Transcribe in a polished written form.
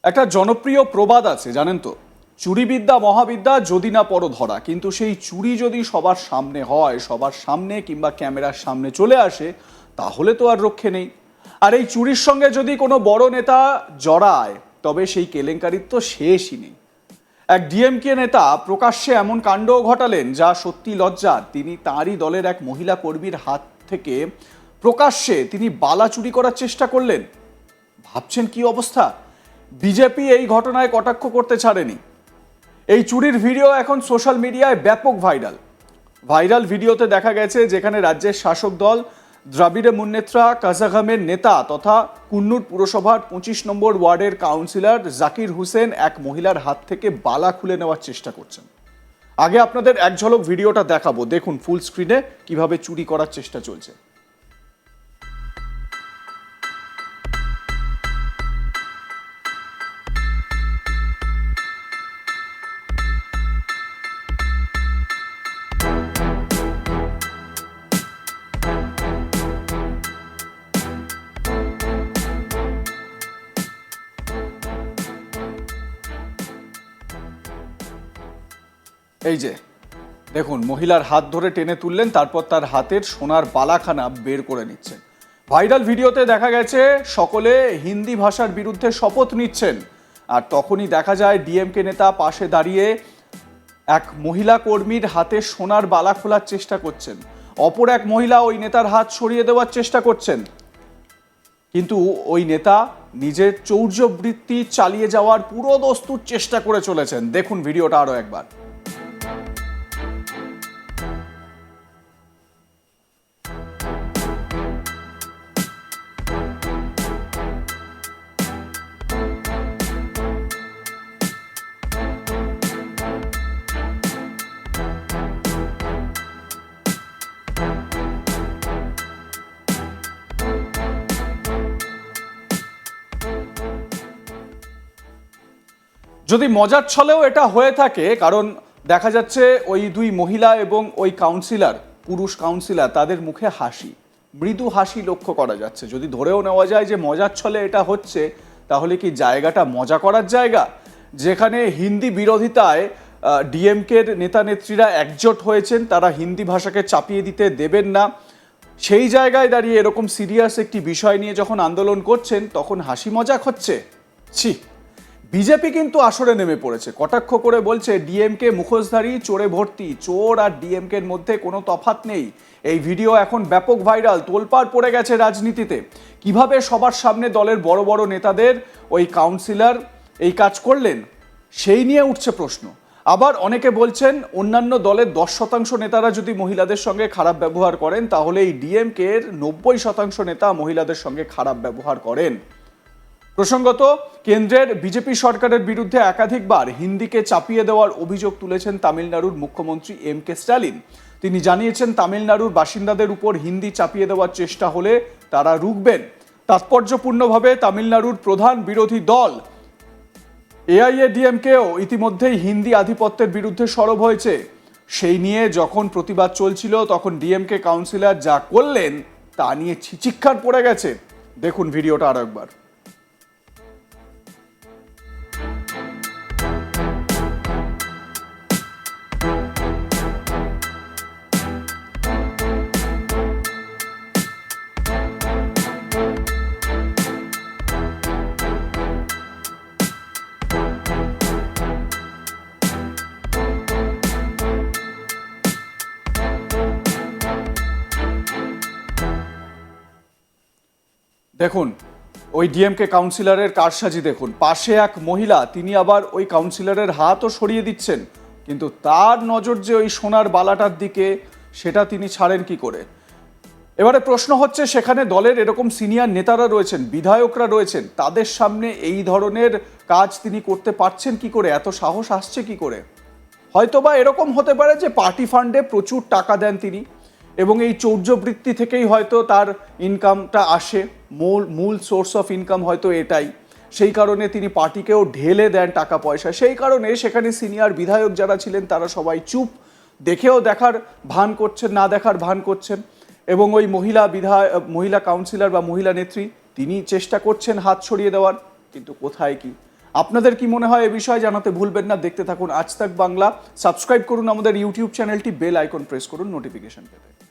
একটা জনপ্রিয় প্রবাদ আছে জানেন তো, চুরিবিদ্যা মহাবিদ্যা যদি না পড়ো ধরা। কিন্তু সেই চুরি যদি সবার সামনে হয়, সবার সামনে কিংবা ক্যামেরার সামনে চলে আসে, তাহলে তো আর রক্ষে নেই। আর এই চুরির সঙ্গে যদি কোনো বড় নেতা জড়ায়, তবে সেই কেলেঙ্কারির তো শেষই নেই। এক ডিএমকে নেতা প্রকাশ্যে এমন কাণ্ডও ঘটালেন যা সত্যি লজ্জার। তিনি তাঁরই দলের এক মহিলা কর্মীর হাত থেকে প্রকাশ্যে তিনি বালা চুরি করার চেষ্টা করলেন। ভাবছেন কি অবস্থা? বিজেপি এই ঘটনায় কটাক্ষ করতে ছাড়েনি। এই চুরির ভিডিও এখন সোশ্যাল মিডিয়ায় ব্যাপক ভাইরাল ভিডিওতে দেখা গেছে যেখানে রাজ্যের শাসক দল দ্রাবিড়ে মুন্নেত্রা কাজাগামের নেতা তথা কুন্নুর পুরসভার 25 নম্বর ওয়ার্ডের কাউন্সিলর জাকির হোসেন এক মহিলার হাত থেকে বালা খুলে নেওয়ার চেষ্টা করছেন। আগে আপনাদের এক ঝলক ভিডিওটা দেখাবো, দেখুন ফুল স্ক্রিনে কিভাবে চুরি করার চেষ্টা চলছে। এই যে দেখুন, মহিলার হাত ধরে টেনে তুললেন, তারপর তার হাতের সোনার বালাখানা বের করে নিচ্ছেন। ভাইরাল ভিডিওতে দেখা গেছে সকলে হিন্দি ভাষার বিরুদ্ধে শপথ নিচ্ছেন। আর তখনই দেখা যায় ডিএমকে নেতা পাশে দাঁড়িয়ে এক মহিলা কর্মীর হাতে সোনার বালা খোলার চেষ্টা করছেন। অপর এক মহিলা ওই নেতার হাত সরিয়ে দেওয়ার চেষ্টা করছেন। কিন্তু ওই নেতা নিজের চৌর্যবৃত্তি চালিয়ে যাওয়ার পুরো দস্তুর চেষ্টা করে চলেছেন। দেখুন ভিডিওটা আরো একবার। যদি মজার ছলেও এটা হয়ে থাকে, কারণ দেখা যাচ্ছে ওই দুই মহিলা এবং ওই কাউন্সিলর, পুরুষ কাউন্সিলর, তাদের মুখে হাসি, মৃদু হাসি লক্ষ্য করা যাচ্ছে। যদি ধরেও নেওয়া যায় যে মজার ছলে এটা হচ্ছে, তাহলে কি জায়গাটা মজা করার জায়গা? যেখানে হিন্দি বিরোধিতায় ডিএমকের নেতা নেত্রীরা একজোট হয়েছেন, তারা হিন্দি ভাষাকে চাপিয়ে দিতে দেবেন না, সেই জায়গায় দাঁড়িয়ে এরকম সিরিয়াস একটি বিষয় নিয়ে যখন আন্দোলন করছেন, তখন হাসি মজাক হচ্ছে। ছি! বিজেপি কিন্তু আসরে নেমে পড়েছে, কটাক্ষ করে বলছে ডিএমকে মুখোশধারী, চোরে ভর্তি। চোর আর ডিএমকের মধ্যে কোনো তফাৎ নেই। এই ভিডিও এখন ব্যাপক ভাইরাল, তোলপাড় পড়ে গেছে রাজনীতিতে। কিভাবে সবার সামনে দলের বড় বড় নেতাদের ওই কাউন্সিলর এই কাজ করলেন, সেই নিয়ে উঠছে প্রশ্ন। আবার অনেকে বলছেন অন্যান্য দলের 10% নেতারা যদি মহিলাদের সঙ্গে খারাপ ব্যবহার করেন, তাহলে এই ডিএমকে এর 90% নেতা মহিলাদের সঙ্গে খারাপ ব্যবহার করেন। প্রসঙ্গত, কেন্দ্রের বিজেপি সরকারের বিরুদ্ধে একাধিকবার হিন্দিকে চাপিয়ে দেওয়ার অভিযোগ তুলেছেন তামিলনাড়ুর মুখ্যমন্ত্রী এম.কে. স্ট্যালিন। তিনি জানিয়েছেন তামিলনাড়ুর বাসিন্দাদের উপর হিন্দি চাপিয়ে দেওয়ার চেষ্টা হলে তারা রুখবেন। তাৎপর্যপূর্ণভাবে তামিলনাড়ুর প্রধান বিরোধী দল এআইএডিএমকেও ইতিমধ্যেই হিন্দি আধিপত্যের বিরুদ্ধে সরব হয়েছে। সেই নিয়ে যখন প্রতিবাদ চলছিল, তখন ডিএমকে কাউন্সিলর যা করলেন তা নিয়ে ছিচিৎকার পড়ে গেছে। দেখুন ভিডিওটা আরো একবার। দেখুন ওই ডিএমকে কাউন্সিলরের কারসাজি দেখুন। পাশে এক মহিলা, তিনি আবার ওই কাউন্সিলরের হাতও সরিয়ে দিচ্ছেন, কিন্তু তার নজর যে ওই সোনার বালাটার দিকে, সেটা তিনি ছাড়েন কি করে? এবারে প্রশ্ন হচ্ছে, সেখানে দলের এরকম সিনিয়র নেতারা রয়েছেন, বিধায়করা রয়েছেন, তাদের সামনে এই ধরনের কাজ তিনি করতে পারছেন কি করে? এত সাহস আসছে কি করে? হয়তোবা এরকম হতে পারে যে পার্টি ফান্ডে প্রচুর টাকা দেন তিনি, এবং এই চৌর্যবৃত্তি থেকেই হয়তো তার ইনকামটা আসে, মূল সোর্স অফ ইনকাম হয়তো এটাই। সেই কারণে তিনি পার্টিকেও ঢেলে দেন টাকা পয়সা। সেই কারণে সেখানে সিনিয়র বিধায়ক যারা ছিলেন তারা সবাই চুপ, দেখেও দেখার ভান করছেন, না দেখার ভান করছেন। এবং ওই মহিলা কাউন্সিলর বা মহিলা নেত্রী, তিনি চেষ্টা করছেন হাত ছড়িয়ে দেওয়ার, কিন্তু কোথায় কি। আপনাদের কি মনে হয় এ বিষয়ে জানাতে ভুলবেন না। দেখতে থাকুন আজ তাক বাংলা, সাবস্ক্রাইব করুন আমাদের ইউটিউব চ্যানেলটি, বেল আইকন প্রেস করুন নোটিফিকেশন পেতে।